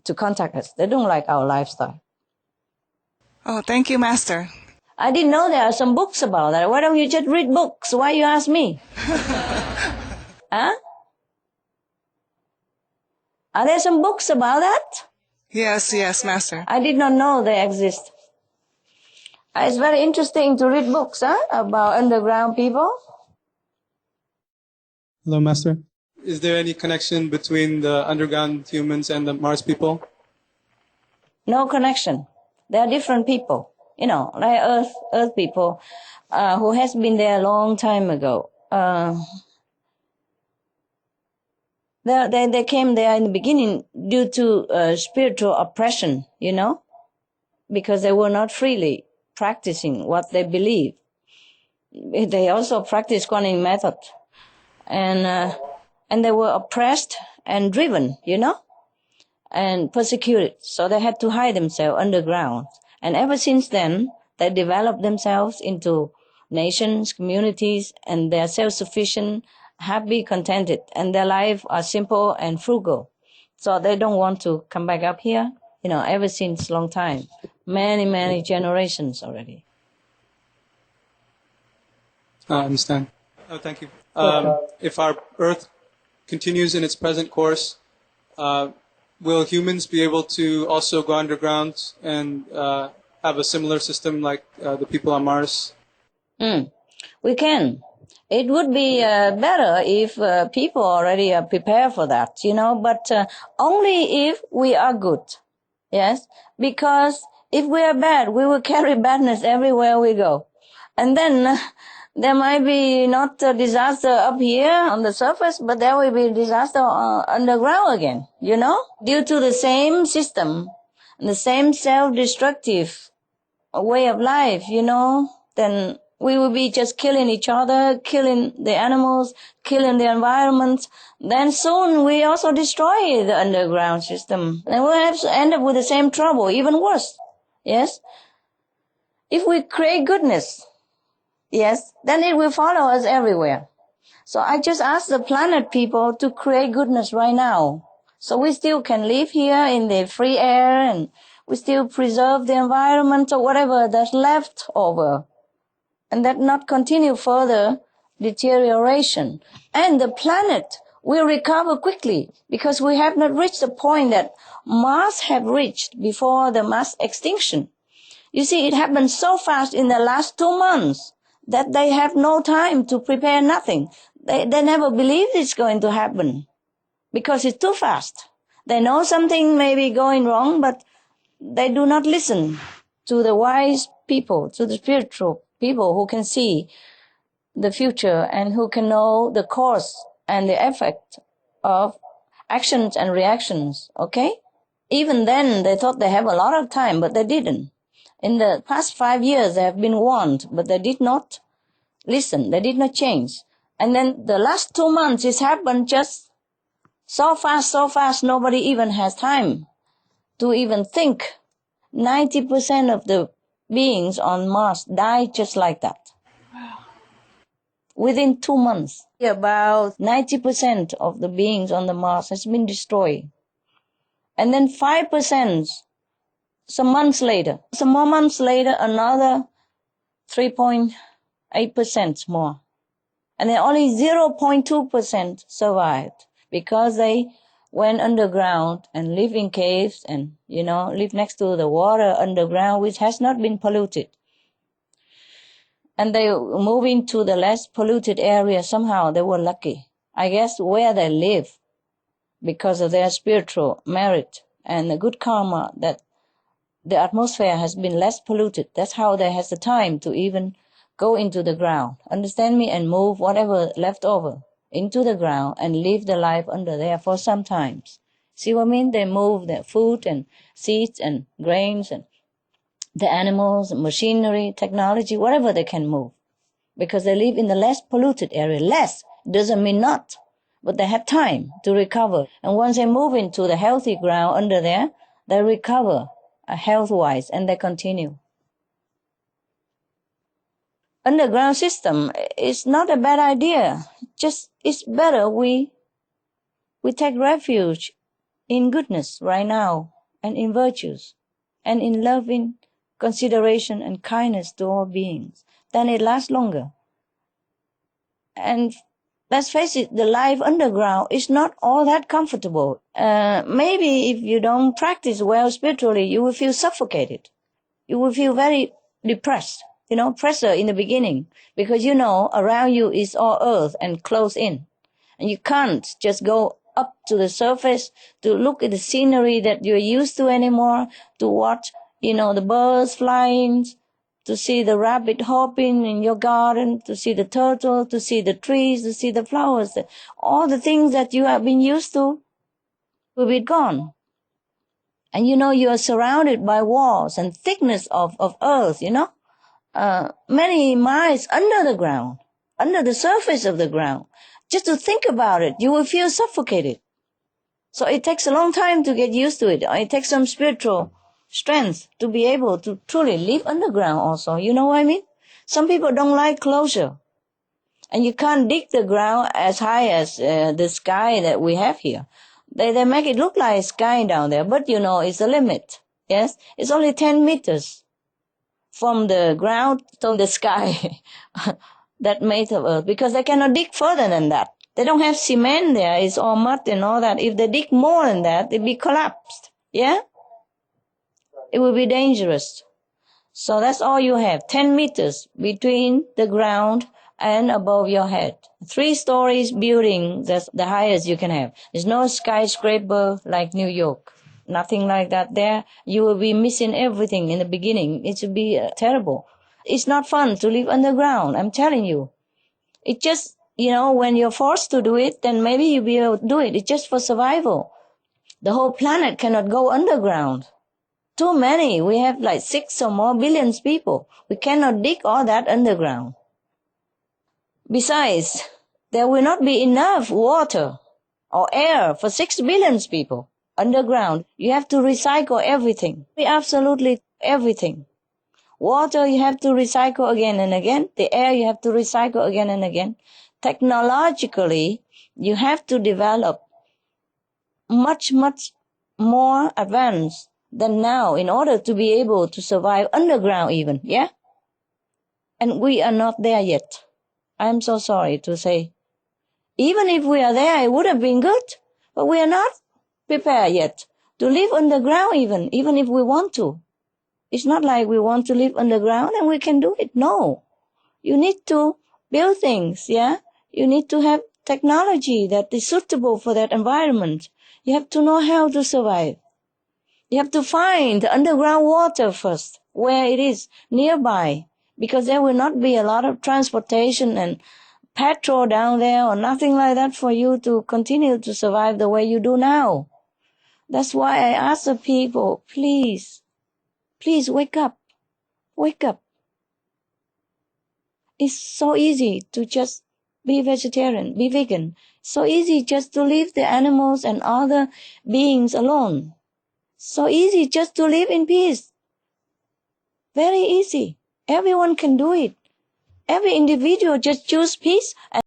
to contact us. They don't like our lifestyle. Oh, thank you, Master. I didn't know there are some books about that. Why don't you just read books? Why you ask me? Huh? Are there some books about that? Yes, Master. I did not know they exist. It's very interesting to read books about underground people. Hello, Master. Is there any connection between the underground humans and the Mars people? No connection. They are different people. Like Earth people who has been there a long time ago. They came there in the beginning due to spiritual oppression, because they were not freely practicing what they believe. They also practiced quantum method. And they were oppressed and driven, and persecuted. So they had to hide themselves underground. And ever since then, they developed themselves into nations, communities, and they are self-sufficient, happy, contented, and their lives are simple and frugal. So they don't want to come back up here, ever since long time. Many, many generations already. I understand. Thank you. If our Earth continues in its present course, will humans be able to also go underground and have a similar system like the people on Mars? We can. It would be better if people already are prepared for that, but only if we are good. Yes? Because if we are bad, we will carry badness everywhere we go. And then there might be not a disaster up here on the surface, but there will be disaster underground again, due to the same system, the same self-destructive way of life, then we will be just killing each other, killing the animals, killing the environment. Then soon we also destroy the underground system. And we'll have to end up with the same trouble, even worse. Yes? If we create goodness, yes, then it will follow us everywhere. So I just ask the planet people to create goodness right now. So we still can live here in the free air and we still preserve the environment or whatever that's left over. And that not continue further deterioration. And the planet will recover quickly because we have not reached the point that Mars had reached before the mass extinction. You see, it happened so fast in the last 2 months that they have no time to prepare nothing. They never believed it's going to happen because it's too fast. They know something may be going wrong, but they do not listen to the wise people, to the spiritual people who can see the future and who can know the cause and the effect of actions and reactions, okay? Even then, they thought they have a lot of time, but they didn't. In the past 5 years, they have been warned, but they did not listen. They did not change. And then the last 2 months, it's happened just so fast, nobody even has time to even think. 90% of the beings on Mars died just like that. Wow. Within 2 months, about 90% of the beings on the Mars has been destroyed. And then 5%, some more months later, another 3.8% more. And then only 0.2% survived because they went underground and live in caves and, live next to the water underground, which has not been polluted. And they move into the less polluted area. Somehow they were lucky. I guess where they live, because of their spiritual merit and the good karma, that the atmosphere has been less polluted. That's how they has the time to even go into the ground, understand me, and move whatever left over into the ground and live the life under there for some times. See what I mean? They move their food and seeds and grains and the animals, machinery, technology, whatever they can move, because they live in the less polluted area. Less doesn't mean not, but they have time to recover. And once they move into the healthy ground under there, they recover health-wise and they continue. Underground system is not a bad idea. Just it's better we take refuge in goodness right now. and in virtues and in loving consideration and kindness to all beings, then it lasts longer. And let's face it, the life underground is not all that comfortable. Maybe if you don't practice well spiritually, you will feel suffocated. You will feel very depressed, pressure in the beginning, because around you is all earth and closed in. And you can't just go up to the surface to look at the scenery that you're used to anymore, to watch, the birds flying, to see the rabbit hopping in your garden, to see the turtle, to see the trees, to see the flowers. All the things that you have been used to will be gone. And you are surrounded by walls and thickness of earth, many miles under the ground, under the surface of the ground. Just to think about it, you will feel suffocated. So it takes a long time to get used to it. It takes some spiritual strength to be able to truly live underground also. You know what I mean? Some people don't like closure. And you can't dig the ground as high as the sky that we have here. They make it look like sky down there, but it's a limit. Yes? It's only 10 meters from the ground to the sky that made of earth, because they cannot dig further than that. They don't have cement there. It's all mud and all that. If they dig more than that, it'll be collapsed. Yeah? It will be dangerous. So that's all you have, 10 meters between the ground and above your head. 3 stories building, that's the highest you can have. There's no skyscraper like New York. Nothing like that there. You will be missing everything in the beginning. It will be terrible. It's not fun to live underground, I'm telling you. It just, when you're forced to do it, then maybe you'll be able to do it. It's just for survival. The whole planet cannot go underground. Too many. We have like 6 or more billions people. We cannot dig all that underground. Besides, there will not be enough water or air for 6 billion people underground. You have to recycle everything. Absolutely everything. Water you have to recycle again and again. The air you have to recycle again and again. Technologically, you have to develop much, much more advanced than now in order to be able to survive underground even, yeah? And we are not there yet. I'm so sorry to say. Even if we are there, it would have been good, but we are not prepared yet to live underground even if we want to. It's not like we want to live underground and we can do it. No. You need to build things, yeah? You need to have technology that is suitable for that environment. You have to know how to survive. You have to find the underground water first, where it is, nearby, because there will not be a lot of transportation and petrol down there or nothing like that for you to continue to survive the way you do now. That's why I ask the people, please wake up. Wake up. It's so easy to just be vegetarian, be vegan. So easy just to leave the animals and other beings alone. So easy just to live in peace. Very easy. Everyone can do it. Every individual just choose peace and